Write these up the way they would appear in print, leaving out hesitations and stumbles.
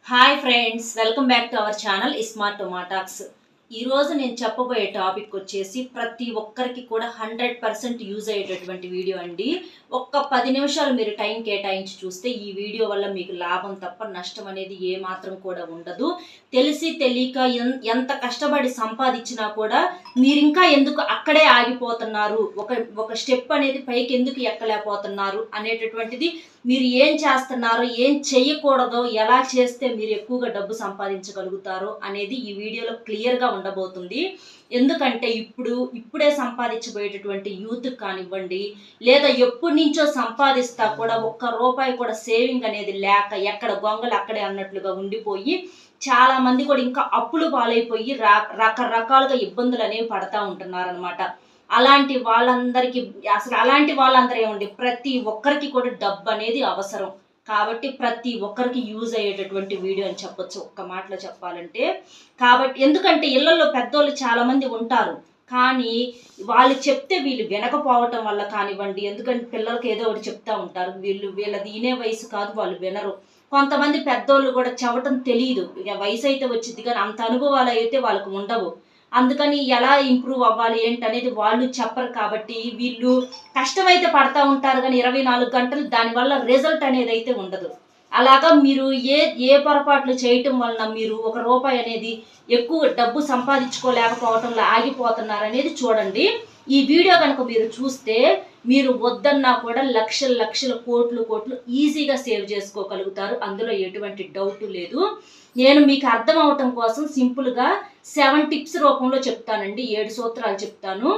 Hi friends, welcome back to our channel smart టొమాటాక్స్. ఈరోజు నేను చెప్పబోయే టాపిక్ వచ్చేసి ప్రతి ఒక్కరికి కూడా 100% యూజ్ అయ్యేటటువంటి వీడియో అండి. ఒక్క 10 నిమిషాలు మీరు టైం కేటాయించి చూస్తే ఈ వీడియో వల్ల మీకు లాభం తప్ప నష్టం అనేది ఏమాత్రం కూడా ఉండదు. తెలిసి తెలియక ఎంత కష్టపడి సంపాదించినా కూడా మీరు ఇంకా ఎందుకు అక్కడే ఆగిపోతున్నారు, ఒక స్టెప్ అనేది పైకి ఎందుకు ఎక్కలేకపోతున్నారు అనేటటువంటిది, మీరు ఏం చేస్తున్నారో ఏం చెయ్యకూడదో, ఎలా చేస్తే మీరు ఎక్కువగా డబ్బు సంపాదించగలుగుతారో అనేది ఈ వీడియోలో క్లియర్గా ఉండబోతుంది. ఎందుకంటే ఇప్పుడే సంపాదించబోయేటటువంటి యూత్ కానివ్వండి, లేదా ఎప్పటి నుంచో సంపాదిస్తా కూడా ఒక్క రూపాయి కూడా సేవింగ్ అనేది లేక ఎక్కడ గొంగలు అక్కడే అన్నట్లుగా ఉండిపోయి చాలా మంది కూడా ఇంకా అప్పులు పాలైపోయి రకరకాలుగా ఇబ్బందులు అనేవి పడతా ఉంటున్నారనమాట. అలాంటి వాళ్ళందరూ ఏమండి, ప్రతి ఒక్కరికి కూడా డబ్బు అనేది అవసరం. కాబట్టి ప్రతి ఒక్కరికి యూజ్ అయ్యేటటువంటి వీడియో అని చెప్పొచ్చు ఒక్క మాటలో చెప్పాలంటే. కాబట్టి ఎందుకంటే ఇళ్లలో పెద్దోళ్ళు చాలా మంది ఉంటారు, కానీ వాళ్ళు చెప్తే వీళ్ళు వినకపోవటం వల్ల కానివ్వండి, ఎందుకంటే పిల్లలకి ఏదో ఒకటి చెప్తా ఉంటారు, వీళ్ళది వినే వయసు కాదు, వాళ్ళు వినరు. కొంతమంది పెద్దోళ్ళు కూడా చెప్పటం తెలియదు, ఇక వయసు అయితే వచ్చింది కానీ అంత అనుభవాలు అయితే వాళ్ళకు ఉండవు. అందుకని ఎలా ఇంప్రూవ్ అవ్వాలి ఏంటనేది వాళ్ళు చెప్పరు. కాబట్టి వీళ్ళు కష్టమైతే పడతా ఉంటారు కానీ 24 గంటలు దానివల్ల రిజల్ట్ అనేది అయితే ఉండదు. అలాగా మీరు ఏ పొరపాట్లు చేయటం వలన మీరు ఒక రూపాయి అనేది ఎక్కువ డబ్బు సంపాదించుకోలేకపోవటంలో ఆగిపోతున్నారు అనేది చూడండి. ఈ వీడియో కనుక మీరు చూస్తే మీరు వద్దన్నా కూడా లక్షల కోట్లు ఈజీగా సేవ్ చేసుకోగలుగుతారు. అందులో ఎటువంటి డౌట్ లేదు. నేను మీకు అర్థం అవటం కోసం సింపుల్గా 7 టిప్స్ రూపంలో చెప్తానండి, 7 సూత్రాలు చెప్తాను.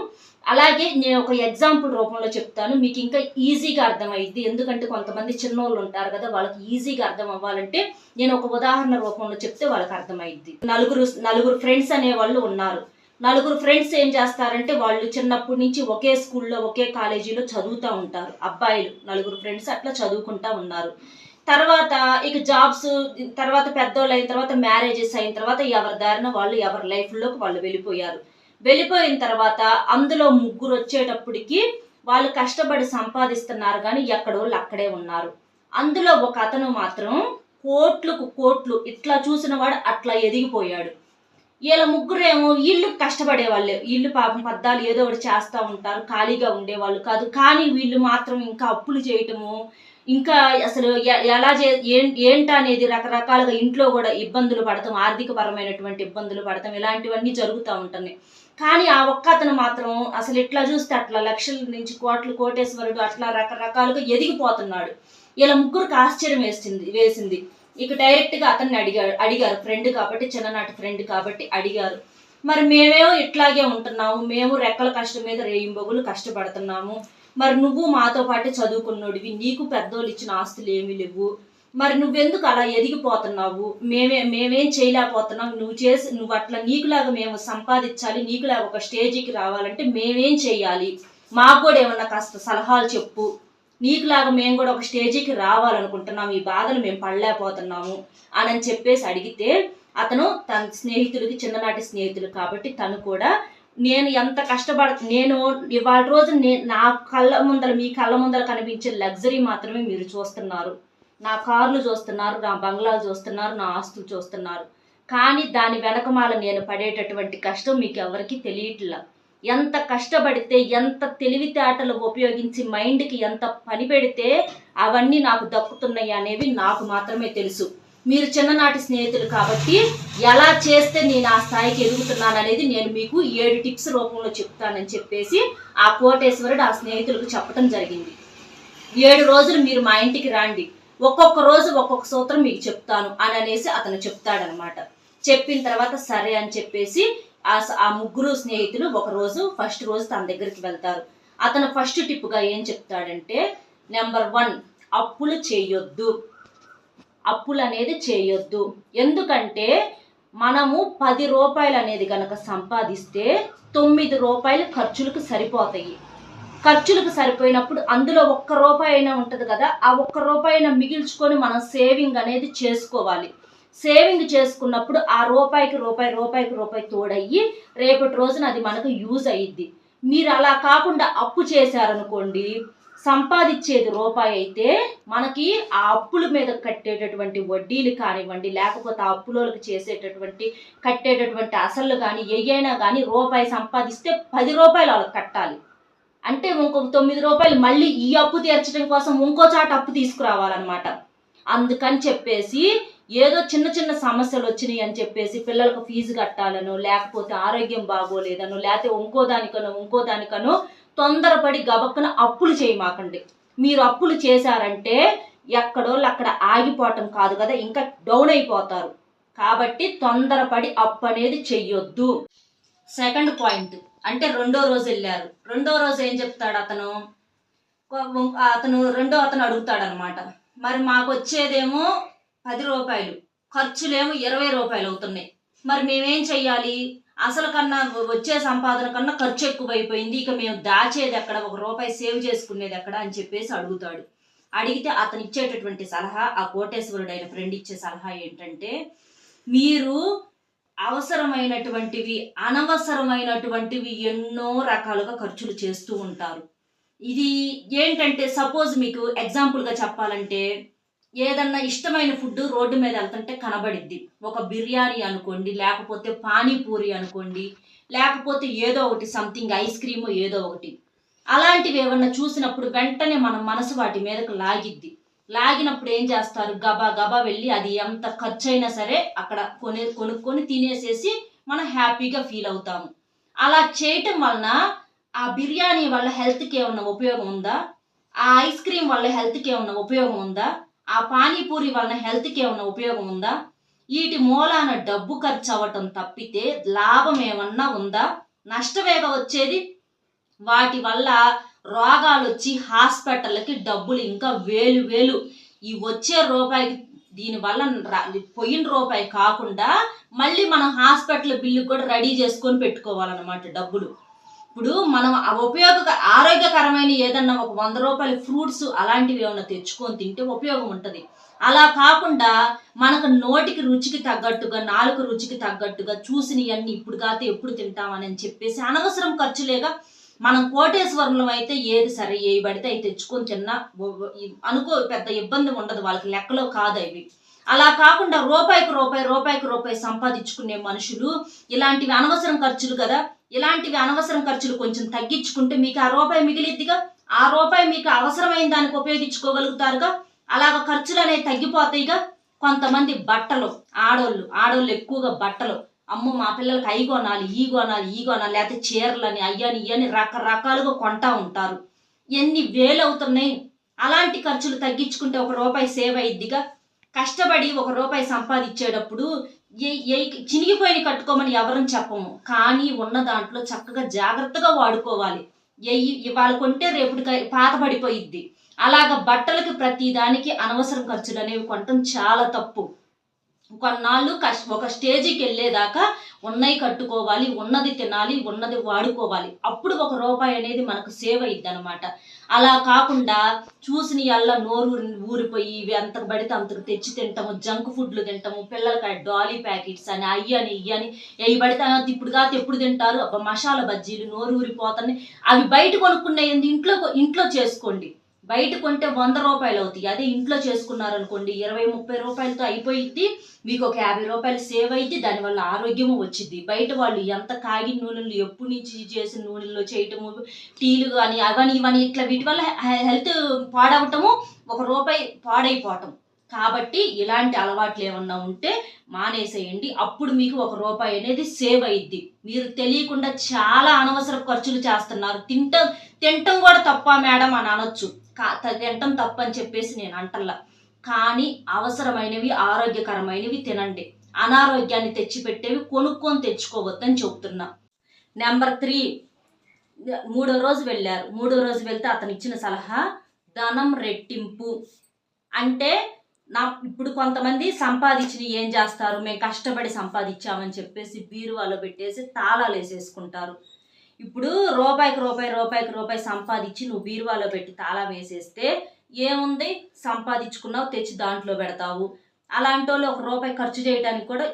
అలాగే నేను ఒక ఎగ్జాంపుల్ రూపంలో చెప్తాను, మీకు ఇంకా ఈజీగా అర్థమైద్ది. ఎందుకంటే కొంతమంది చిన్నోళ్ళు ఉంటారు కదా, వాళ్ళకి ఈజీగా అర్థం అవ్వాలంటే నేను ఒక ఉదాహరణ రూపంలో చెప్తే వాళ్ళకి అర్థమైద్ది. నలుగురు ఫ్రెండ్స్ అనేవాళ్ళు ఉన్నారు. నలుగురు ఫ్రెండ్స్ ఏం చేస్తారంటే, వాళ్ళు చిన్నప్పటి నుంచి ఒకే స్కూల్లో ఒకే కాలేజీలో చదువుతూ ఉంటారు. అబ్బాయిలు నలుగురు ఫ్రెండ్స్ అట్లా చదువుకుంటా ఉన్నారు. తర్వాత ఇక జాబ్స్, తర్వాత పెద్దోళ్ళు అయిన తర్వాత మ్యారేజెస్ అయిన తర్వాత ఎవరి దారిన వాళ్ళు ఎవరి లైఫ్లోకి వాళ్ళు వెళ్ళిపోయిన తర్వాత అందులో ముగ్గురు వచ్చేటప్పటికి వాళ్ళు కష్టపడి సంపాదిస్తున్నారు కానీ ఎక్కడోళ్ళు అక్కడే ఉన్నారు. అందులో ఒక అతను మాత్రం కోట్లు ఇట్లా చూసిన వాడు అట్లా ఎదిగిపోయాడు. వీళ్ళ ముగ్గురేమో వీళ్ళు కష్టపడే వాళ్ళే, వీళ్ళు పాపం పద్దాలు ఏదో ఒకటి చేస్తూ ఉంటారు, ఖాళీగా ఉండేవాళ్ళు కాదు. కానీ వీళ్ళు మాత్రం ఇంకా అప్పులు చేయటము, ఇంకా అసలు ఎలా ఏంటనేది రకరకాలుగా ఇంట్లో కూడా ఇబ్బందులు పడతాం, ఆర్థిక పరమైనటువంటి ఇబ్బందులు పడతాం, ఇలాంటివన్నీ జరుగుతూ ఉంటున్నాయి. కానీ ఆ ఒక్క అతను మాత్రం అసలు ఇట్లా చూస్తే అట్లా లక్షల నుంచి కోటేశ్వరుడు అట్లా రకరకాలుగా ఎదిగిపోతున్నాడు. వీళ్ళ ముగ్గురికి ఆశ్చర్యం వేసింది. ఇక డైరెక్ట్గా అతన్ని అడిగారు, ఫ్రెండ్ కాబట్టి, చిన్ననాటి ఫ్రెండ్ కాబట్టి అడిగారు, మరి మేమేమో ఇట్లాగే ఉంటున్నాము, మేము రెక్కల కష్టం మీద రేయింబొగులు కష్టపడుతున్నాము, మరి నువ్వు మాతో పాటే చదువుకున్నోడివి, నీకు పెద్దోళ్ళు ఇచ్చిన ఆస్తులు ఏమీ లేవు, మరి నువ్వెందుకు అలా ఎదిగిపోతున్నావు, మేమేం చేయలేకపోతున్నాం, నువ్వు అట్లా నీకులాగా మేము సంపాదించాలి, నీకులాగా ఒక స్టేజీకి రావాలంటే మేమేం చేయాలి, మాకు కూడా ఏమన్నా కాస్త సలహాలు చెప్పు, నీకులాగా మేము కూడా ఒక స్టేజీకి రావాలనుకుంటున్నాము, ఈ బాధలు మేము పడలేకపోతున్నాము అని చెప్పేసి అడిగితే, అతను తన స్నేహితులకి, చిన్ననాటి స్నేహితులు కాబట్టి తను కూడా, నేను ఎంత నేను ఇవాళ రోజు నా మీ కళ్ళ ముందర కనిపించే లగ్జరీ మాత్రమే మీరు చూస్తున్నారు, నా కార్లు చూస్తున్నారు, నా బంగ్లాలు చూస్తున్నారు, నా ఆస్తులు చూస్తున్నారు, కానీ దాని వెనకమాల నేను పడేటటువంటి కష్టం మీకు ఎవరికి తెలియట్లా. ఎంత కష్టపడితే, ఎంత తెలివితేటలు ఉపయోగించి మైండ్కి ఎంత పని పెడితే అవన్నీ నాకు దక్కుతున్నాయి అనేవి నాకు మాత్రమే తెలుసు. మీరు చిన్ననాటి స్నేహితులు కాబట్టి ఎలా చేస్తే నేను ఆ స్థాయికి ఎదుగుతున్నాను అనేది నేను మీకు 7 టిప్స్ రూపంలో చెప్తానని చెప్పేసి ఆ కోటేశ్వరుడు ఆ స్నేహితులకు చెప్పడం జరిగింది. 7 రోజులు మీరు మా ఇంటికి రండి, ఒక్కొక్క రోజు ఒక్కొక్క సూత్రం మీకు చెప్తాను అనేసి అతను చెప్తాడనమాట. చెప్పిన తర్వాత సరే అని చెప్పేసి ఆ ముగ్గురు స్నేహితులు ఫస్ట్ రోజు తన దగ్గరికి వెళ్తారు. అతను ఫస్ట్ టిప్గా ఏం చెప్తాడంటే, నెంబర్ 1, అప్పులు అనేది చేయొద్దు. ఎందుకంటే మనము 10 రూపాయలు అనేది కనుక సంపాదిస్తే 9 రూపాయలు ఖర్చులకు సరిపోతాయి. ఖర్చులకు సరిపోయినప్పుడు అందులో 1 రూపాయి అయినా ఉంటుంది కదా, ఆ 1 రూపాయి అయినా మిగిల్చుకొని మనం సేవింగ్ అనేది చేసుకోవాలి. సేవింగ్ చేసుకున్నప్పుడు ఆ రూపాయికి రూపాయి తోడయ్యి రేపటి రోజున అది మనకు యూజ్ అయ్యిద్ది. మీరు అలా కాకుండా అప్పు చేశారనుకోండి, సంపాదించేది రూపాయి అయితే మనకి ఆ అప్పుల మీద కట్టేటటువంటి వడ్డీలు కానివ్వండి, లేకపోతే ఆ అప్పులోకి కట్టేటటువంటి అసలు కానీ ఏయైనా కానీ రూపాయి సంపాదిస్తే 10 రూపాయలు వాళ్ళకి కట్టాలి. అంటే ఇంకొక 9 రూపాయలు మళ్ళీ ఈ అప్పు తీర్చడం కోసం ఇంకో చాట అప్పు తీసుకురావాలన్నమాట. అందుకని చెప్పేసి ఏదో చిన్న చిన్న సమస్యలు వచ్చినాయి అని చెప్పేసి పిల్లలకు ఫీజు కట్టాలనో, లేకపోతే ఆరోగ్యం బాగోలేదనో, లేకపోతే ఇంకో దానికనో తొందరపడి గబక్కున అప్పులు చేయమాకండి. మీరు అప్పులు చేశారంటే ఎక్కడోళ్ళు అక్కడ ఆగిపోవటం కాదు కదా, ఇంకా డౌన్ అయిపోతారు. కాబట్టి తొందరపడి అప్పు అనేది చెయ్యొద్దు. సెకండ్ పాయింట్ అంటే రెండో రోజు వెళ్ళారు. రెండో రోజు ఏం చెప్తాడు అతను అడుగుతాడనమాట. మరి మాకు వచ్చేదేమో 10 రూపాయలు, ఖర్చులేమో 20 రూపాయలు అవుతున్నాయి. మరి మేమేం చెయ్యాలి? అసలు కన్నా వచ్చే సంపాదన కన్నా ఖర్చు ఎక్కువైపోయింది. ఇక మేము దాచేది ఎక్కడ, 1 రూపాయి సేవ్ చేసుకునేది ఎక్కడ అని చెప్పేసి అడుగుతాడు. అడిగితే అతను ఇచ్చేటటువంటి సలహా, ఆ కోటేశ్వరుడు అయిన ఫ్రెండ్ ఇచ్చే సలహా ఏంటంటే, మీరు అవసరమైనటువంటివి అనవసరమైనటువంటివి ఎన్నో రకాలుగా ఖర్చులు చేస్తూ ఉంటారు. ఇది ఏంటంటే సపోజ్ మీకు ఎగ్జాంపుల్గా చెప్పాలంటే, ఏదన్నా ఇష్టమైన ఫుడ్ రోడ్డు మీద వెళ్తుంటే కనబడిద్ది. ఒక బిర్యానీ అనుకోండి, లేకపోతే పానీపూరి అనుకోండి, లేకపోతే ఏదో ఒకటి సంథింగ్ ఐస్ క్రీము ఏదో ఒకటి. అలాంటివి ఏమన్నా చూసినప్పుడు వెంటనే మన మనసు వాటి మీదకు లాగినప్పుడు ఏం చేస్తారు? గబా గబా వెళ్ళి అది ఎంత ఖర్చు అయినా సరే అక్కడ కొనుక్కొని తినేసేసి మనం హ్యాపీగా ఫీల్ అవుతాము. అలా చేయటం వలన ఆ బిర్యానీ వల్ల హెల్త్కి ఏమన్నా ఉపయోగం ఉందా? ఆ ఐస్ క్రీమ్ వల్ల హెల్త్కి ఏమన్నా ఉపయోగం ఉందా? ఆ పానీపూరి వలన హెల్త్కి ఏమన్నా ఉపయోగం ఉందా? వీటి మూలాన డబ్బు ఖర్చు అవ్వటం తప్పితే లాభం ఏమన్నా ఉందా? నష్టమేగా వచ్చేది. వాటి వల్ల రోగాలు వచ్చి హాస్పిటల్కి డబ్బులు ఇంకా వేలు. ఈ వచ్చే రూపాయికి దీనివల్ల పోయిన రూపాయి కాకుండా మళ్ళీ మనం హాస్పిటల్ బిల్లు కూడా రెడీ చేసుకొని పెట్టుకోవాలన్నమాట డబ్బులు. ఇప్పుడు మనం ఆరోగ్యకరమైన ఏదన్నా ఒక 100 రూపాయల ఫ్రూట్స్ అలాంటివి ఏమైనా తెచ్చుకొని తింటే ఉపయోగం ఉంటుంది. అలా కాకుండా మనకు నోటికి రుచికి తగ్గట్టుగా, నాలుగు రుచికి తగ్గట్టుగా చూసినవన్నీ ఇప్పుడు కాతే ఎప్పుడు తింటామని చెప్పేసి అనవసరం ఖర్చులేగా. మనం కోటేశ్వరంలో అయితే ఏది సరే ఏవి పడితే అవి తెచ్చుకొని తిన్నా పెద్ద ఇబ్బంది ఉండదు, వాళ్ళకి లెక్కలో కాదు అవి. అలా కాకుండా రూపాయికి రూపాయి సంపాదించుకునే మనుషులు ఇలాంటివి అనవసరం ఖర్చులు కదా, ఇలాంటివి అనవసరం ఖర్చులు కొంచెం తగ్గించుకుంటే మీకు ఆ రూపాయి మిగిలిద్దిగా. ఆ రూపాయి మీకు అవసరమైన దానికి ఉపయోగించుకోగలుగుతారుగా. అలాగ ఖర్చులు అనేవి తగ్గిపోతాయిగా. కొంతమంది బట్టలు, ఆడోళ్ళు ఎక్కువగా బట్టలు, అమ్మ మా పిల్లలకి అవి కొనాలి, ఈ కొనాలి, లేకపోతే చీరలని ఇయ్యని రకరకాలుగా కొంటా ఉంటారు. ఎన్ని వేలు అవుతున్నాయి. అలాంటి ఖర్చులు తగ్గించుకుంటే 1 రూపాయి సేవ్ అయ్యిద్దిగా. కష్టపడి 1 రూపాయి సంపాదించేటప్పుడు చినిగిపోయిన కట్టుకోమని ఎవరని చెప్పము, కానీ ఉన్న దాంట్లో చక్కగా జాగ్రత్తగా వాడుకోవాలి. ఇవాళ కొంటే రేపుడికి పాతబడిపోయిద్ది. అలాగ బట్టలకి ప్రతి దానికి అనవసరం ఖర్చులు అనేవి కొనటం చాలా తప్పు. కొన్నాళ్ళు ఒక స్టేజీకి వెళ్ళేదాకా ఉన్నవి కట్టుకోవాలి, ఉన్నది తినాలి, ఉన్నది వాడుకోవాలి. అప్పుడు 1 రూపాయి అనేది మనకు సేవ్ అయ్యిద్ది అనమాట. అలా కాకుండా చూసిన అల్లా నోరు ఊరిపోయి ఇవి అంతకు పడితే అంతకు తెచ్చి తింటాము, జంక్ ఫుడ్లు తింటాము, పిల్లలకి డాలీ ప్యాకెట్స్ అని ఇయ్యని అవి పడితే ఇప్పుడు కాదు ఎప్పుడు తింటారు. మసాలా బజ్జీలు నోరు ఊరిపోతాయి. అవి బయట కొనుక్కునేది ఇంట్లో చేసుకోండి. బయట కొంటే 100 రూపాయలు అవుతాయి. అదే ఇంట్లో చేసుకున్నారనుకోండి 20-30 రూపాయలతో అయిపోయిద్ది. మీకు ఒక 50 రూపాయలు సేవ్ అయ్యిద్ది. దానివల్ల ఆరోగ్యము వచ్చింది. బయట వాళ్ళు ఎంత కాగిన నూనెలు ఎప్పుడు నుంచి చేసిన నూనెల్లో చేయటము, టీలు కానీ ఇవన్నీ ఇట్లా వీటి వల్ల హెల్త్ పాడవటము, 1 రూపాయి పాడైపోవటం. కాబట్టి ఇలాంటి అలవాట్లు ఏమన్నా ఉంటే మానేసేయండి. అప్పుడు మీకు 1 రూపాయి అనేది సేవ్ అయ్యిద్ది. మీరు తెలియకుండా చాలా అనవసర ఖర్చులు చేస్తున్నారు. తింటం కూడా తప్ప మేడం అని అనొచ్చు. తింటం తప్ప అని చెప్పేసి నేను అంటల్లా, కానీ అవసరమైనవి ఆరోగ్యకరమైనవి తినండి. అనారోగ్యాన్ని తెచ్చిపెట్టేవి కొనుక్కొని తెచ్చుకోవద్దని చెప్తున్నా. నెంబర్ 3, 3వ రోజు వెళ్ళారు. 3వ రోజు వెళ్తే అతను ఇచ్చిన సలహా ధనం రెట్టింపు. అంటే ఇప్పుడు కొంతమంది సంపాదించిన ఏం చేస్తారు, మేము కష్టపడి సంపాదించామని చెప్పేసి బీరువాలో పెట్టేసి తాళాలు వేసేసుకుంటారు. ఇప్పుడు రూపాయికి రూపాయి సంపాదించి నువ్వు బీరువాలో పెట్టి తాళం వేసేస్తే ఏముంది, సంపాదించుకున్నావు తెచ్చి దాంట్లో పెడతావు. అలాంటి వాళ్ళు 1 రూపాయి ఖర్చు చేయడానికి కూడా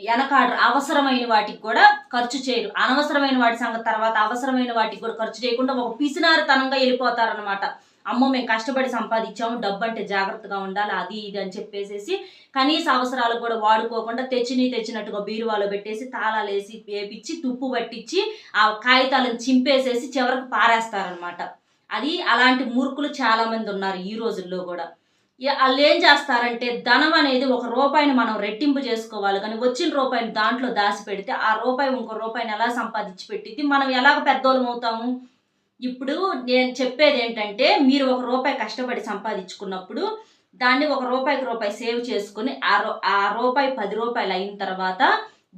వెనకాడరు. అవసరమైన వాటికి కూడా ఖర్చు చేయరు. అనవసరమైన వాటి సంగతి తర్వాత, అవసరమైన వాటికి కూడా ఖర్చు చేయకుండా ఒక పిసినారితనంగా వెళ్ళిపోతారనమాట. అమ్మో మేము కష్టపడి సంపాదించాము, డబ్బు అంటే జాగ్రత్తగా ఉండాలి అది ఇది అని చెప్పేసేసి కనీస అవసరాలకు కూడా వాడుకోకుండా తెచ్చినట్టుగా బీరువాలో పెట్టేసి తాళాలేసి వేపించి తుప్పు పట్టించి ఆ కాగితాలను చింపేసేసి చివరికి పారేస్తారనమాట. అది అలాంటి మూర్ఖులు చాలా మంది ఉన్నారు ఈ రోజుల్లో కూడా. వాళ్ళు ఏం చేస్తారంటే ధనం అనేది ఒక రూపాయిని మనం రెట్టింపు చేసుకోవాలి, కానీ వచ్చిన రూపాయిని దాంట్లో దాచి పెడితే ఆ రూపాయి ఇంకో రూపాయిని ఎలా సంపాదించి పెట్టింది, మనం ఎలాగ పెద్దోళ్ళం అవుతాము. ఇప్పుడు నేను చెప్పేది ఏంటంటే మీరు ఒక రూపాయి కష్టపడి సంపాదించుకున్నప్పుడు దాన్ని ఒక రూపాయికి రూపాయి సేవ్ చేసుకుని ఆ రూపాయి 10 రూపాయలు అయిన తర్వాత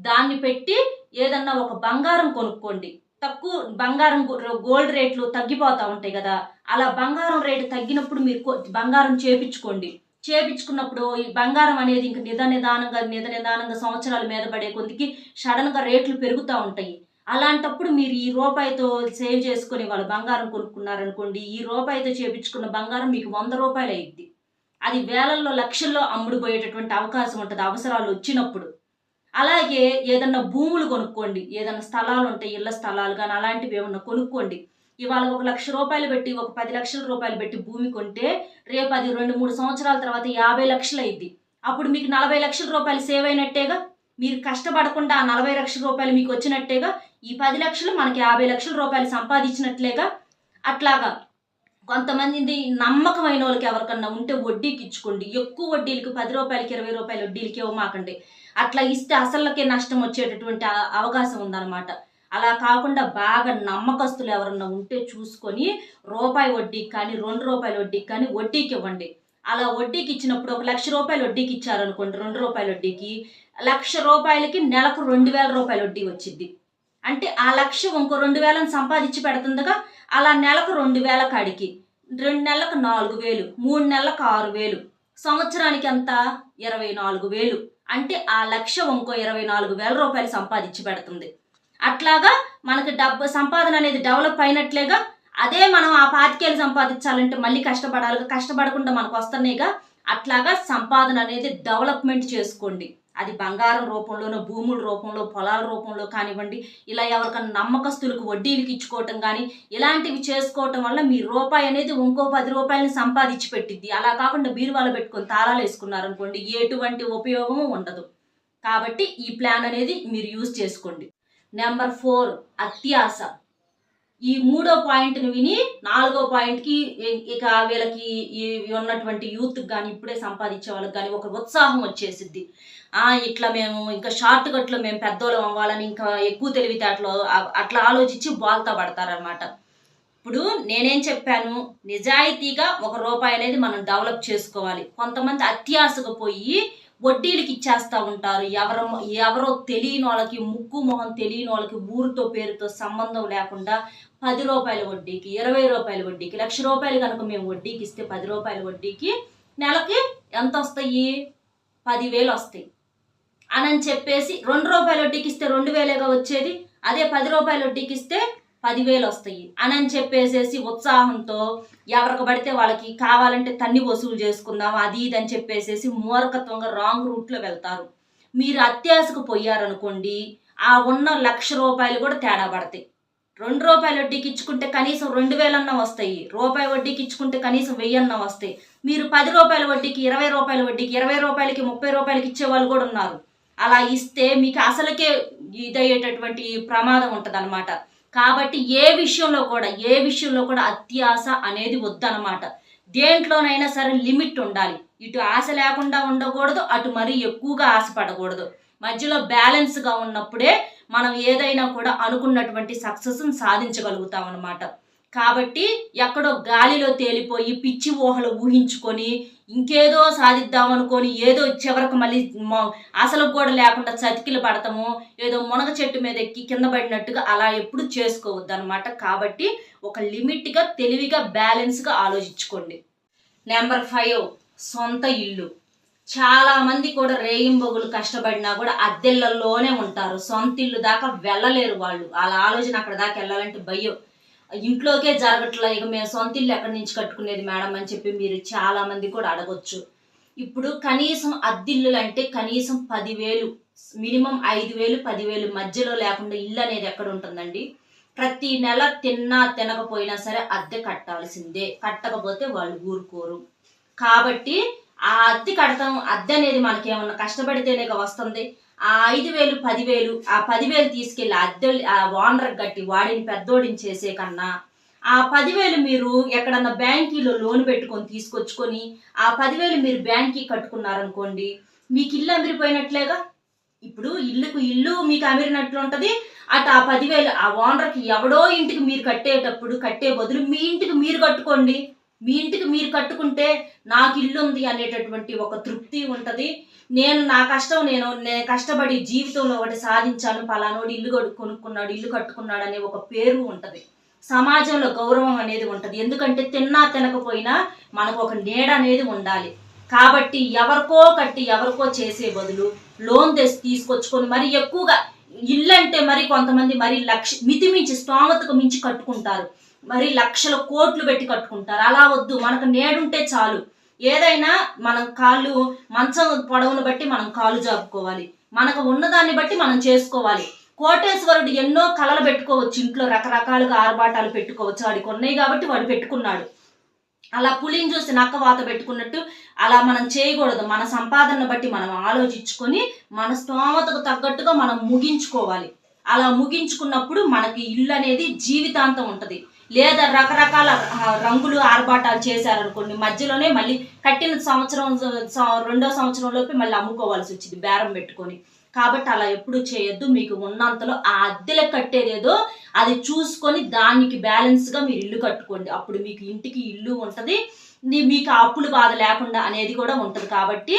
దాన్ని పెట్టి ఏదన్నా ఒక బంగారం కొనుక్కోండి. తక్కువ బంగారం గోల్డ్ రేట్లు తగ్గిపోతూ ఉంటాయి కదా, అలా బంగారం రేటు తగ్గినప్పుడు మీరు బంగారం చేపించుకున్నప్పుడు ఈ బంగారం అనేది ఇంక నిదానంగా సంవత్సరాల మీద పడే కొద్దికి సడన్గా రేట్లు పెరుగుతూ ఉంటాయి. అలాంటప్పుడు మీరు ఈ రూపాయితో సేవ్ చేసుకొని వాళ్ళు బంగారం కొనుక్కున్నారనుకోండి, ఈ రూపాయితో చేపించుకున్న బంగారం మీకు 100 రూపాయలు అయ్యిద్ది. అది వేలల్లో లక్షల్లో అమ్ముడుపోయేటటువంటి అవకాశం ఉంటుంది అవసరాలు వచ్చినప్పుడు. అలాగే ఏదన్నా భూములు కొనుక్కోండి, ఏదన్నా స్థలాలు ఉంటాయి, ఇళ్ల స్థలాలు కానీ అలాంటివి ఏమన్నా కొనుక్కోండి. ఇవాళ 1 లక్ష రూపాయలు పెట్టి ఒక 10 లక్షల రూపాయలు పెట్టి భూమి కొంటే రేపు అది 2-3 సంవత్సరాల తర్వాత 50 లక్షలు అయింది. అప్పుడు మీకు 40 లక్షల రూపాయలు సేవ్ అయినట్టేగా, మీరు కష్టపడకుండా ఆ 40 లక్షల రూపాయలు మీకు వచ్చినట్టేగా, ఈ 10 లక్షలు మనకి 50 లక్షల రూపాయలు సంపాదించినట్లేగా. అట్లాగా కొంతమంది నమ్మకమైన వాళ్ళకి ఎవరికన్నా ఉంటే వడ్డీకి ఇచ్చుకోండి. ఎక్కువ వడ్డీలకి 10 రూపాయలకి 20 రూపాయల వడ్డీలకి ఇవ్వమాకండి. అట్లా ఇస్తే అసలుకే నష్టం వచ్చేటటువంటి అవకాశం ఉందన్నమాట. అలా కాకుండా బాగా నమ్మకస్తులు ఎవరన్నా ఉంటే చూసుకొని రూపాయి వడ్డీకి కానీ 2 రూపాయల వడ్డీకి కానీ వడ్డీకి ఇవ్వండి. అలా వడ్డీకి ఇచ్చినప్పుడు 1 లక్ష రూపాయలు వడ్డీకి ఇచ్చారనుకోండి, 2 రూపాయల వడ్డీకి 1 లక్ష రూపాయలకి నెలకు 2000 రూపాయల వడ్డీ వచ్చింది. అంటే ఆ లక్ష ఇంకో 2000 సంపాదించి పెడుతుందిగా. అలా నెలకు 2000 కాడికి 2 నెలలకు 4000, 3 నెలలకు 6000, సంవత్సరానికి ఎంత 24000. అంటే ఆ లక్ష ఇంకో 24,000 రూపాయలు సంపాదించి పెడుతుంది. అట్లాగా మనకి సంపాదన అనేది డెవలప్ అయినట్లేగా. అదే మనం ఆ 25,000 సంపాదించాలంటే మళ్ళీ కష్టపడకుండా మనకు వస్తున్నాయిగా. అట్లాగా సంపాదన అనేది డెవలప్మెంట్ చేసుకోండి. అది బంగారం రూపంలోనో, భూముల రూపంలో, పొలాల రూపంలో కానివ్వండి. ఇలా ఎవరికన్నా నమ్మకస్తులకు వడ్డీలకు ఇచ్చుకోవటం కానీ ఇలాంటివి చేసుకోవటం వల్ల మీ రూపాయి అనేది ఇంకో 10 రూపాయలని సంపాదించి పెట్టిద్ది. అలా కాకుండా బీరువాలో పెట్టుకొని తాళాలు వేసుకున్నారనుకోండి, ఎటువంటి ఉపయోగము ఉండదు. కాబట్టి ఈ ప్లాన్ అనేది మీరు యూజ్ చేసుకోండి. నెంబర్ 4 అత్యాశ. ఈ 3వ పాయింట్ని విని 4వ పాయింట్కి ఇక వీళ్ళకి ఉన్నటువంటి యూత్కి కానీ ఇప్పుడే సంపాదించే వాళ్ళకి కానీ ఒక ఉత్సాహం వచ్చేసిద్ది. ఇట్లా మేము ఇంకా షార్ట్ కట్లో మేము పెద్దోళ్ళం అవ్వాలని ఇంకా ఎక్కువ తెలివితేటలో అట్లా ఆలోచించి బాల్తా పడతారనమాట. ఇప్పుడు నేనేం చెప్పాను, నిజాయితీగా 1 రూపాయి అనేది మనం డెవలప్ చేసుకోవాలి. కొంతమంది అత్యాశగా పోయి వడ్డీలకి ఇచ్చేస్తూ ఉంటారు. ఎవరో తెలియని వాళ్ళకి, ముక్కు మొహం తెలియని వాళ్ళకి, ఊరితో పేరుతో సంబంధం లేకుండా 10 రూపాయల వడ్డీకి, 20 రూపాయల వడ్డీకి, 1 లక్ష రూపాయలు కనుక మేము వడ్డీకి ఇస్తే 10 రూపాయల వడ్డీకి నెలకి ఎంత వస్తాయి? 10,000 వస్తాయి అని చెప్పేసి 2 రూపాయల వడ్డీకి ఇస్తే 2,000గా వచ్చేది. అదే 10 రూపాయల వడ్డీకి ఇస్తే 10,000 వస్తాయి అని చెప్పేసేసి ఉత్సాహంతో ఎవరికి పడితే వాళ్ళకి కావాలంటే తన్ని వసూలు చేసుకుందాం అది ఇది అని చెప్పేసేసి మూర్ఖత్వంగా రాంగ్ రూట్లో వెళ్తారు. మీరు అత్యాశకు పోయారనుకోండి, ఆ ఉన్న 1 లక్ష రూపాయలు కూడా తేడా పడతాయి. 2 రూపాయల వడ్డీకి ఇచ్చుకుంటే కనీసం 2,000 అన్నా వస్తాయి. రూపాయి వడ్డీకి ఇచ్చుకుంటే కనీసం 1000 అన్నా వస్తాయి. మీరు 10 రూపాయల వడ్డీకి, 20 రూపాయల వడ్డీకి, 20 రూపాయలకి, 30 రూపాయలకి ఇచ్చే వాళ్ళు కూడా ఉన్నారు. అలా ఇస్తే మీకు అసలుకే ఇదయ్యేటటువంటి ప్రమాదం ఉంటుంది అనమాట. కాబట్టి ఏ విషయంలో కూడా అత్యాశ అనేది వద్దనమాట. దేంట్లోనైనా సరే లిమిట్ ఉండాలి. ఇటు ఆశ లేకుండా ఉండకూడదు, అటు మరీ ఎక్కువగా ఆశపడకూడదు. మధ్యలో బ్యాలెన్స్గా ఉన్నప్పుడే మనం ఏదైనా కూడా అనుకున్నటువంటి సక్సెస్ని సాధించగలుగుతాం అన్నమాట. కాబట్టి ఎక్కడో గాలిలో తేలిపోయి పిచ్చి ఊహలు ఊహించుకొని ఇంకేదో సాధిద్దామనుకొని ఏదో చివరకు మళ్ళీ అసలు కూడా లేకుండా చతికిలు పడతాము, ఏదో మునగ చెట్టు మీద ఎక్కి కింద పడినట్టుగా అలా ఎప్పుడు చేసుకోవద్దు అనమాట. కాబట్టి ఒక లిమిట్గా, తెలివిగా, బ్యాలెన్స్గా ఆలోచించుకోండి. నెంబర్ 5 సొంత ఇల్లు. చాలా మంది కూడా రేయింబొగులు కష్టపడినా కూడా అద్దెళ్లలోనే ఉంటారు. సొంత ఇల్లు దాకా వెళ్ళలేరు వాళ్ళు. వాళ్ళ ఆలోచన అక్కడ దాకా వెళ్ళాలంటే భయం. ఇంట్లోకే జరగట్లా, ఇక మేము సొంత ఇల్లు ఎక్కడి నుంచి కట్టుకునేది మేడం అని చెప్పి మీరు చాలా మంది కూడా అడగొచ్చు. ఇప్పుడు కనీసం అద్దిల్లులు అంటే కనీసం 10,000, మినిమం 5,000, 10,000 మధ్యలో లేకుండా ఇల్లు అనేది ఎక్కడ ఉంటుందండి? ప్రతి నెల తిన్నా తినకపోయినా సరే అద్దె కట్టాల్సిందే, కట్టకపోతే వాళ్ళు ఊరుకోరు. కాబట్టి ఆ అద్దె కడతాం, అద్దె అనేది మనకి ఏమన్నా కష్టపడితేనే వస్తుంది. ఆ 5,000 10,000 ఆ 10,000 తీసుకెళ్ళి అద్దె ఆ ఓనర్ కట్టి వాడిని పెద్దోడిని చేసే కన్నా ఆ 10,000 మీరు ఎక్కడన్నా బ్యాంకీలో లోన్ పెట్టుకొని తీసుకొచ్చుకొని ఆ 10,000 మీరు బ్యాంక్కి కట్టుకున్నారనుకోండి, మీకు ఇల్లు అమిరిపోయినట్లేగా. ఇప్పుడు ఇల్లు మీకు అమిరినట్లు ఉంటది. అటు ఆ 10,000 ఆ ఓనర్కి ఎవడో ఇంటికి మీరు కట్టేటప్పుడు కట్టే బదులు మీ ఇంటికి మీరు కట్టుకోండి. మీ ఇంటికి మీరు కట్టుకుంటే నాకు ఇల్లు ఉంది అనేటటువంటి ఒక తృప్తి ఉంటది. నేను నా కష్టం నేను కష్టపడి జీవితంలో ఒకటి సాధించాను, పలానోడు ఇల్లు కొనుక్కున్నాడు, ఇల్లు కట్టుకున్నాడు అనే ఒక పేరు ఉంటది. సమాజంలో గౌరవం అనేది ఉంటది. ఎందుకంటే తిన్నా తినకపోయినా మనకు ఒక నీడ అనేది ఉండాలి. కాబట్టి ఎవరికో కట్టి ఎవరికో చేసే బదులు లోన్ తెచ్చి తీసుకొచ్చుకొని మరి ఎక్కువగా ఇల్లు అంటే మరి కొంతమంది మరి మితిమించి స్తోమతకు మించి కట్టుకుంటారు. మరి లక్షల కోట్లు పెట్టి కట్టుకుంటారు. అలా వద్దు, మనకు నేడుంటే చాలు. ఏదైనా మనం కాళ్ళు మంచం పొడవును బట్టి మనం కాళ్ళు జాపుకోవాలి, మనకు ఉన్నదాన్ని బట్టి మనం చేసుకోవాలి. కోటేశ్వరుడు ఎన్నో కళలు పెట్టుకోవచ్చు, ఇంట్లో రకరకాలుగా ఆర్భాటాలు పెట్టుకోవచ్చు, వాడికి ఉన్నాయి కాబట్టి వాడు పెట్టుకున్నాడు. అలా పులిని చూసి నక్క వాత పెట్టుకున్నట్టు అలా మనం చేయకూడదు. మన సంపాదనను బట్టి మనం ఆలోచించుకొని మన స్తోమతకు తగ్గట్టుగా మనం ముగించుకోవాలి. అలా ముగించుకున్నప్పుడు మనకి ఇల్లు అనేది జీవితాంతం ఉంటది. లేదా రకరకాల రంగులు ఆర్భాటాలు చేశారనుకోండి, మధ్యలోనే మళ్ళీ కట్టిన సంవత్సరం 2వ సంవత్సరంలోపే మళ్ళీ అమ్ముకోవాల్సి వచ్చింది బేరం పెట్టుకొని. కాబట్టి అలా ఎప్పుడు చేయొద్దు. మీకు ఉన్నంతలో ఆ అద్దెలకు కట్టేదేదో అది చూసుకొని దానికి బ్యాలెన్స్గా మీరు ఇల్లు కట్టుకోండి. అప్పుడు మీకు ఇంటికి ఇల్లు ఉంటుంది, మీకు అప్పులు బాధ లేకుండా అనేది కూడా ఉంటుంది. కాబట్టి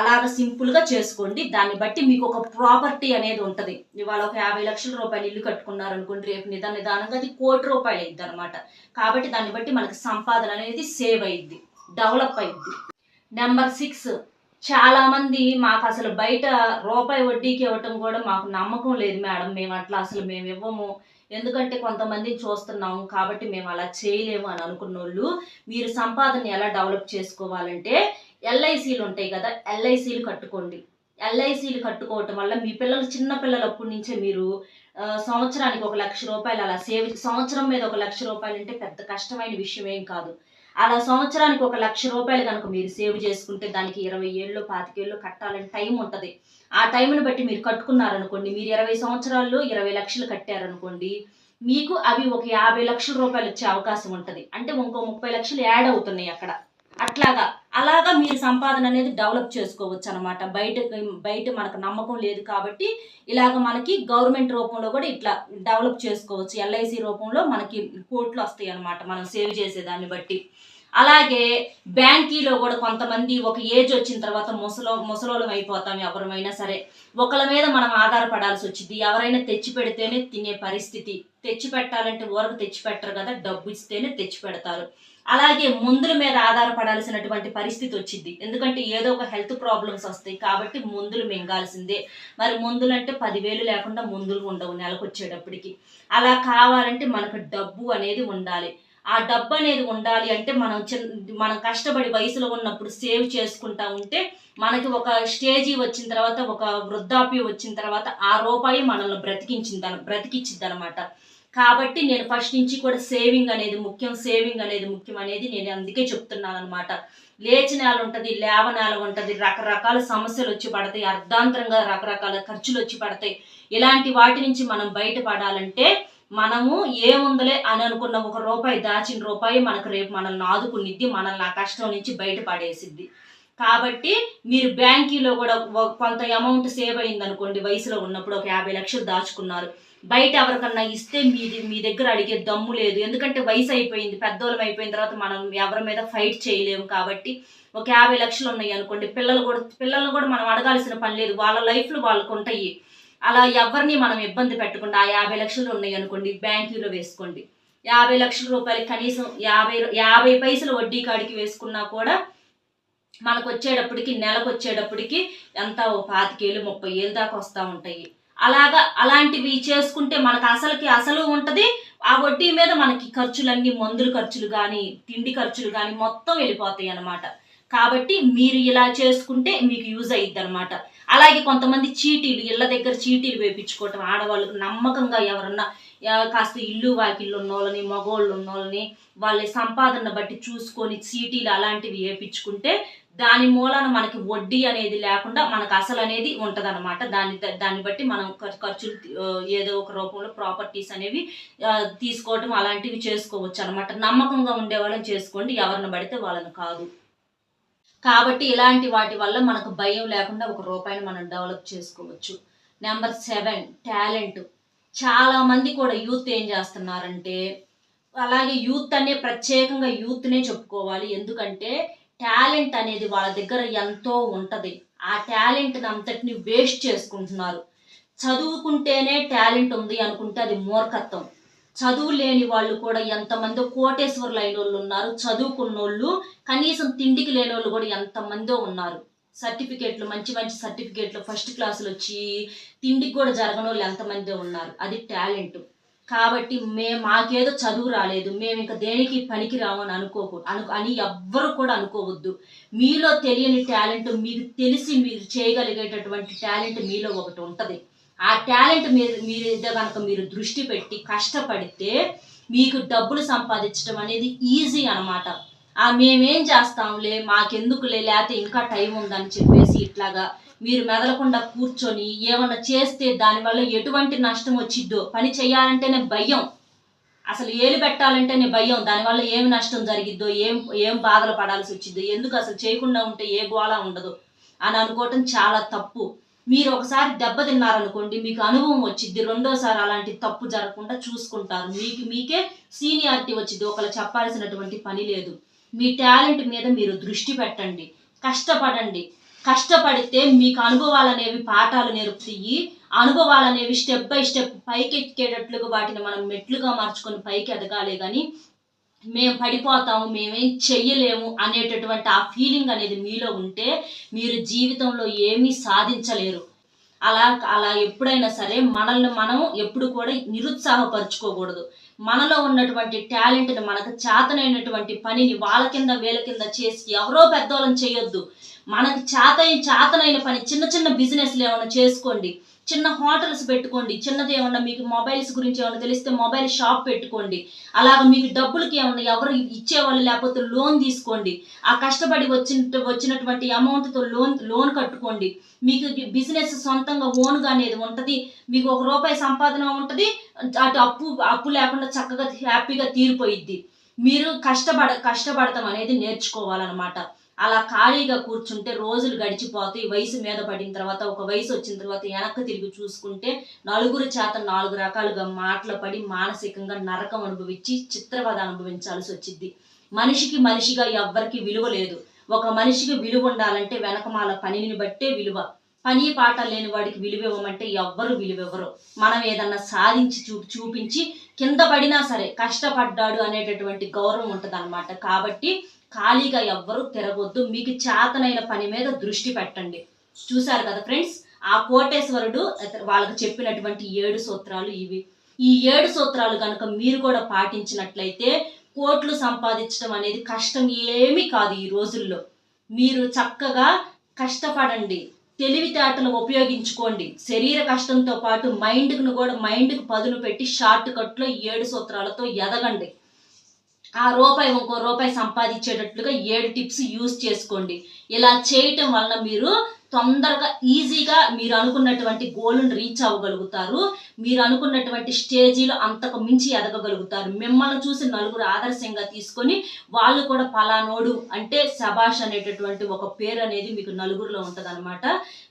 అలాగ సింపుల్గా చేసుకోండి. దాన్ని బట్టి మీకు ఒక ప్రాపర్టీ అనేది ఉంటుంది. ఇవాళ ఒక 50 లక్షల రూపాయలు ఇల్లు కట్టుకున్నారనుకోండి, రేపు నిదానంగా అది 1 కోటి రూపాయలు అయింది అనమాట. కాబట్టి దాన్ని బట్టి మనకి సంపాదన అనేది సేవ్ అయ్యిద్ది, డెవలప్ అయ్యిద్ది. నెంబర్ 6, చాలా మంది మాకు అసలు బయట రూపాయి వడ్డీకి ఇవ్వటం కూడా మాకు నమ్మకం లేదు మేడం, మేము అట్లా అసలు మేము ఇవ్వము, ఎందుకంటే కొంతమందిని చూస్తున్నాము కాబట్టి మేము అలా చేయలేము అని అనుకున్న వాళ్ళు, మీరు సంపాదన ఎలా డెవలప్ చేసుకోవాలంటే ఎల్ఐసీలు ఉంటాయి కదా, ఎల్ఐసీలు కట్టుకోండి. ఎల్ఐసీలు కట్టుకోవటం వల్ల మీ పిల్లలు చిన్న పిల్లలప్పటి నుంచే మీరు సంవత్సరానికి 1 లక్ష రూపాయలు అలా సేవ్, సంవత్సరం మీద 1 లక్ష రూపాయలు అంటే పెద్ద కష్టమైన విషయం ఏం కాదు. అలా సంవత్సరానికి 1 లక్ష రూపాయలు కనుక మీరు సేవ్ చేసుకుంటే దానికి 20 ఏళ్ళు 25 ఏళ్ళు కట్టాలని టైం ఉంటుంది. ఆ టైంని బట్టి మీరు కట్టుకున్నారనుకోండి, మీరు 20 సంవత్సరాల్లో 20 లక్షలు కట్టారనుకోండి, మీకు అవి ఒక 50 లక్షల రూపాయలు వచ్చే అవకాశం ఉంటుంది. అంటే ఇంకో 30 లక్షలు యాడ్ అవుతున్నాయి అక్కడ. అలాగా మీరు సంపాదన అనేది డెవలప్ చేసుకోవచ్చు అనమాట. బయట మనకు నమ్మకం లేదు కాబట్టి ఇలాగ మనకి గవర్నమెంట్ రూపంలో కూడా ఇట్లా డెవలప్ చేసుకోవచ్చు. ఎల్ఐసి రూపంలో మనకి కోట్లు వస్తాయి అనమాట మనం సేవ్ చేసేదాన్ని బట్టి. అలాగే బ్యాంకీలో కూడా కొంతమంది ఒక ఏజ్ వచ్చిన తర్వాత ముసలోళ్ళం అయిపోతాం ఎవరమైనా సరే, ఒకళ్ళ మీద మనం ఆధారపడాల్సి వచ్చింది. ఎవరైనా తెచ్చి పెడితేనే తినే పరిస్థితి. తెచ్చి పెట్టాలంటే ఊరకు తెచ్చి పెట్టరు కదా, డబ్బు ఇస్తేనే తెచ్చి పెడతారు. అలాగే మందుల మీద ఆధారపడాల్సినటువంటి పరిస్థితి వచ్చింది. ఎందుకంటే ఏదో ఒక హెల్త్ ప్రాబ్లమ్స్ వస్తాయి కాబట్టి మందులు మింగాల్సిందే. మరి మందులు అంటే 10,000 లేకుండా మందులు ఉండవు నెలకు వచ్చేటప్పటికి. అలా కావాలంటే మనకు డబ్బు అనేది ఉండాలి. ఆ డబ్బు అనేది ఉండాలి అంటే మనం కష్టపడి వయసులో ఉన్నప్పుడు సేవ్ చేసుకుంటా ఉంటే మనకి ఒక స్టేజీ వచ్చిన తర్వాత, ఒక వృద్ధాప్యం వచ్చిన తర్వాత ఆ రూపాయి మనల్ని బ్రతికించింది అనమాట. కాబట్టి నేను ఫస్ట్ నుంచి కూడా సేవింగ్ అనేది ముఖ్యం అనేది నేను అందుకే చెప్తున్నాను అనమాట. లేచి నేల ఉంటుంది, లేవ నేల ఉంటుంది, రకరకాల సమస్యలు వచ్చి పడతాయి, అర్ధాంతరంగా రకరకాల ఖర్చులు వచ్చి పడతాయి. ఇలాంటి వాటి నుంచి మనం బయటపడాలంటే మనము ఏముందలే అని అనుకున్న 1 రూపాయి దాచిన రూపాయి మనకు రేపు మనల్ని ఆదుకునిద్ది, మనల్ని ఆ కష్టం నుంచి బయటపడేసిద్ది. కాబట్టి మీరు బ్యాంకీలో కూడా కొంత అమౌంట్ సేవ్ అయింది అనుకోండి, వయసులో ఉన్నప్పుడు ఒక 50 లక్షలు దాచుకున్నారు, బయట ఎవరికన్నా ఇస్తే మీ దగ్గర అడిగే దమ్ము లేదు. ఎందుకంటే వయసు అయిపోయింది, పెద్దోళ్ళం అయిపోయిన తర్వాత మనం ఎవరి మీద ఫైట్ చేయలేము. కాబట్టి ఒక 50 లక్షలు ఉన్నాయి అనుకోండి, పిల్లలను కూడా మనం అడగాల్సిన పని లేదు, వాళ్ళ లైఫ్లు వాళ్ళకు ఉంటాయి. అలా ఎవరిని మనం ఇబ్బంది పెట్టకుండా ఆ 50 లక్షలు ఉన్నాయి అనుకోండి, బ్యాంకులో వేసుకోండి. 50 లక్షల రూపాయలు కనీసం 50 పైసలు వడ్డీ కాడికి వేసుకున్నా కూడా మనకు వచ్చేటప్పటికి నెలకు వచ్చేటప్పటికి ఎంత 25,000 30,000 దాకా వస్తూ ఉంటాయి. అలాంటివి చేసుకుంటే మనకు అసలు ఉంటుంది. ఆ వడ్డీ మీద మనకి ఖర్చులన్నీ, మందుల ఖర్చులు కానీ తిండి ఖర్చులు కానీ మొత్తం వెళ్ళిపోతాయి అన్నమాట. కాబట్టి మీరు ఇలా చేసుకుంటే మీకు యూజ్ అయ్యిద్ది అనమాట. అలాగే కొంతమంది ఇళ్ళ దగ్గర చీటీలు వేయించుకోవటం, ఆడవాళ్ళకు నమ్మకంగా ఎవరన్నా కాస్త ఇల్లు వాకిళ్ళు ఉన్నోళ్ళని, మగోళ్ళు ఉన్నోళ్ళని వాళ్ళ సంపాదన బట్టి చూసుకొని సీటీలు అలాంటివి వేయించుకుంటే దాని మూలాన మనకి వడ్డీ అనేది లేకుండా మనకు అసలు అనేది ఉంటదన్నమాట. దాన్ని బట్టి మనం ఖర్చులు ఏదో ఒక రూపంలో ప్రాపర్టీస్ అనేవి తీసుకోవటం అలాంటివి చేసుకోవచ్చు అనమాట. నమ్మకంగా ఉండే వాళ్ళని చేసుకోండి, ఎవరిని పడితే వాళ్ళని కాదు. కాబట్టి ఇలాంటి వాటి వల్ల మనకు భయం లేకుండా ఒక రూపాయిని మనం డెవలప్ చేసుకోవచ్చు. Number 7 talent. చాలా మంది కూడా యూత్ ఏం చేస్తున్నారంటే, అలాగే యూత్ అనే ప్రత్యేకంగా యూత్నే చెప్పుకోవాలి. ఎందుకంటే టాలెంట్ అనేది వాళ్ళ దగ్గర ఎంతో ఉంటుంది. ఆ టాలెంట్ని అంతటిని వేస్ట్ చేసుకుంటున్నారు. చదువుకుంటేనే టాలెంట్ ఉంది అనుకుంటే అది మూర్ఖత్వం. చదువు లేని వాళ్ళు కూడా ఎంతమందో కోటేశ్వర్లు అయిన వాళ్ళు ఉన్నారు. చదువుకున్నోళ్ళు కనీసం తిండికి లేని వాళ్ళు కూడా ఎంతమందో ఉన్నారు. సర్టిఫికేట్లు మంచి మంచి సర్టిఫికేట్లు ఫస్ట్ క్లాసులు వచ్చి తిండికి కూడా జరగని వాళ్ళు ఎంతమందో ఉన్నారు. అది టాలెంట్. కాబట్టి మాకేదో చదువు రాలేదు, మేము ఇంకా దేనికి పనికి రామని అని ఎవ్వరు కూడా అనుకోవద్దు. మీలో తెలియని టాలెంట్, మీకు తెలిసి మీరు చేయగలిగేటటువంటి టాలెంట్ మీలో ఒకటి ఉంటుంది. ఆ టాలెంట్ మీద కనుక మీరు దృష్టి పెట్టి కష్టపడితే మీకు డబ్బులు సంపాదించడం అనేది ఈజీ అనమాట. మేమేం చేస్తాంలే, మాకెందుకులే, లేకపోతే ఇంకా టైం ఉందని చెప్పేసి ఇట్లాగా మీరు మెదలకుండా కూర్చొని ఏమన్నా చేస్తే దానివల్ల ఎటువంటి నష్టం వచ్చిద్దో, పని చేయాలంటేనే భయం, అసలు ఏలు పెట్టాలంటేనే భయం, దానివల్ల ఏమి నష్టం జరిగిద్దో, ఏం బాధలు పడాల్సి వచ్చిద్దో, ఎందుకు అసలు చేయకుండా ఉంటే ఏ గోళ ఉండదు అని అనుకోవటం చాలా తప్పు. మీరు ఒకసారి దెబ్బతిన్నారనుకోండి, మీకు అనుభవం వచ్చిద్ది, రెండోసారి అలాంటి తప్పు జరగకుండా చూసుకుంటారు. మీకే సీనియారిటీ వచ్చిద్ది, ఒకళ్ళు చెప్పాల్సినటువంటి పని లేదు. మీ టాలెంట్ మీద మీరు దృష్టి పెట్టండి, కష్టపడండి. కష్టపడితే మీకు అనుభవాలు అనేవి పాఠాలు నేర్పుతాయి. అనుభవాలు అనేవి స్టెప్ బై స్టెప్ పైకి ఎక్కేటట్లుగా వాటిని మనం మెట్లుగా మార్చుకొని పైకి ఎదగాలి. కానీ మేము పడిపోతాము, మేమేం చెయ్యలేము అనేటటువంటి ఆ ఫీలింగ్ అనేది మీలో ఉంటే మీరు జీవితంలో ఏమీ సాధించలేరు. అలా ఎప్పుడైనా సరే మనల్ని మనం ఎప్పుడు కూడా నిరుత్సాహపరుచుకోకూడదు. మనలో ఉన్నటువంటి టాలెంట్ని, మనకు చేతనైనటువంటి పనిని వాళ్ళ కింద వీళ్ళ కింద చేసి ఎవరో పెద్దోళ్ళని చేయొద్దు. మనకి చేతనైన పని, చిన్న చిన్న బిజినెస్లు ఏమైనా చేసుకోండి, చిన్న హోటల్స్ పెట్టుకోండి, చిన్నది ఏమన్నా మీకు మొబైల్స్ గురించి ఏమైనా తెలిస్తే మొబైల్ షాప్ పెట్టుకోండి. అలాగ మీకు డబ్బులకి ఏమన్నా ఎవరు ఇచ్చేవాళ్ళు లేకపోతే లోన్ తీసుకోండి. ఆ కష్టపడి వచ్చినటువంటి అమౌంట్తో లోన్ కట్టుకోండి. మీకు బిజినెస్ సొంతంగా ఓన్గా అనేది ఉంటుంది. మీకు ₹1 సంపాదన ఉంటుంది, అటు అప్పు లేకుండా చక్కగా హ్యాపీగా తీరిపోయిద్ది. మీరు కష్టపడతాం అనేది నేర్చుకోవాలన్నమాట. అలా ఖాళీగా కూర్చుంటే రోజులు గడిచిపోతాయి. వయసు మీద పడిన తర్వాత, ఒక వయసు వచ్చిన తర్వాత వెనక్కి తిరిగి చూసుకుంటే నలుగురు చేత 4 రకాలుగా మాటలు పడి మానసికంగా నరకం అనుభవించి చిత్రవద అనుభవించాల్సి వచ్చింది. మనిషిగా ఎవ్వరికి విలువ లేదు. ఒక మనిషికి విలువ ఉండాలంటే వెనకమాల పనిని బట్టే విలువ. పని పాట లేని వాడికి విలువ ఇవ్వమంటే ఎవ్వరు విలువెవ్వరు. మనం ఏదన్నా సాధించి చూపించి కింద పడినా సరే కష్టపడ్డాడు అనేటటువంటి గౌరవం ఉంటుంది అన్నమాట. కాబట్టి ఖాళీగా ఎవ్వరూ తిరగొద్దు. మీకు చేతనైన పని మీద దృష్టి పెట్టండి. చూశారు కదా ఫ్రెండ్స్, ఆ కోటేశ్వరుడు వాళ్ళకి చెప్పినటువంటి 7 సూత్రాలు ఇవి. ఈ 7 సూత్రాలు కనుక మీరు కూడా పాటించినట్లయితే కోట్లు సంపాదించడం అనేది కష్టం ఏమీ కాదు. ఈ రోజుల్లో మీరు చక్కగా కష్టపడండి, తెలివితేటలు ఉపయోగించుకోండి. శరీర కష్టంతో పాటు మైండ్కి పదును పెట్టి షార్ట్ కట్లో 7 సూత్రాలతో ఎదగండి. ఆ ఇంకో రూపాయి సంపాదించేటట్లుగా 7 టిప్స్ యూజ్ చేసుకోండి. ఇలా చేయటం వలన మీరు తొందరగా ఈజీగా మీరు అనుకున్నటువంటి గోల్ని రీచ్ అవ్వగలుగుతారు. మీరు అనుకున్నటువంటి స్టేజీలో అంతకు మించి ఎదగగలుగుతారు. మిమ్మల్ని చూసి నలుగురు ఆదర్శంగా తీసుకొని వాళ్ళు కూడా పలానోడు అంటే శబాష్ అనేటటువంటి ఒక పేరు అనేది మీకు నలుగురిలో ఉంటుంది అనమాట.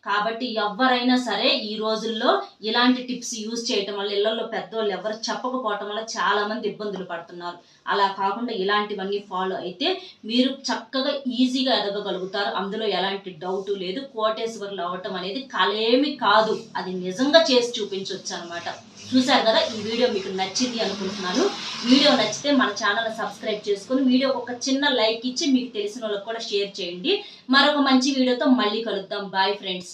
కాబట్టి ఎవరైనా సరే ఈ రోజుల్లో ఇలాంటి టిప్స్ యూజ్ చేయటం వల్ల ఇళ్లలో పెద్దవాళ్ళు ఎవరు చెప్పకపోవటం వల్ల చాలా మంది ఇబ్బందులు పడుతున్నారు. అలా కాకుండా ఇలాంటివన్నీ ఫాలో అయితే మీరు చక్కగా ఈజీగా ఎదగగలుగుతారు. అందులో ఎలాంటి డౌట్ లేదు. కోటేశ్వర్లు అవ్వటం అనేది కలేమి కాదు, అది నిజంగా చేసి చూపించవచ్చు అనమాట. చూశారు కదా, ఈ వీడియో మీకు నచ్చింది అనుకుంటున్నాను. వీడియో నచ్చితే మన ఛానల్ని సబ్స్క్రైబ్ చేసుకొని వీడియోకి ఒక చిన్న లైక్ ఇచ్చి మీకు తెలిసిన వాళ్ళకి కూడా షేర్ చేయండి. మరొక మంచి వీడియోతో మళ్ళీ కలుద్దాం. Bye friends.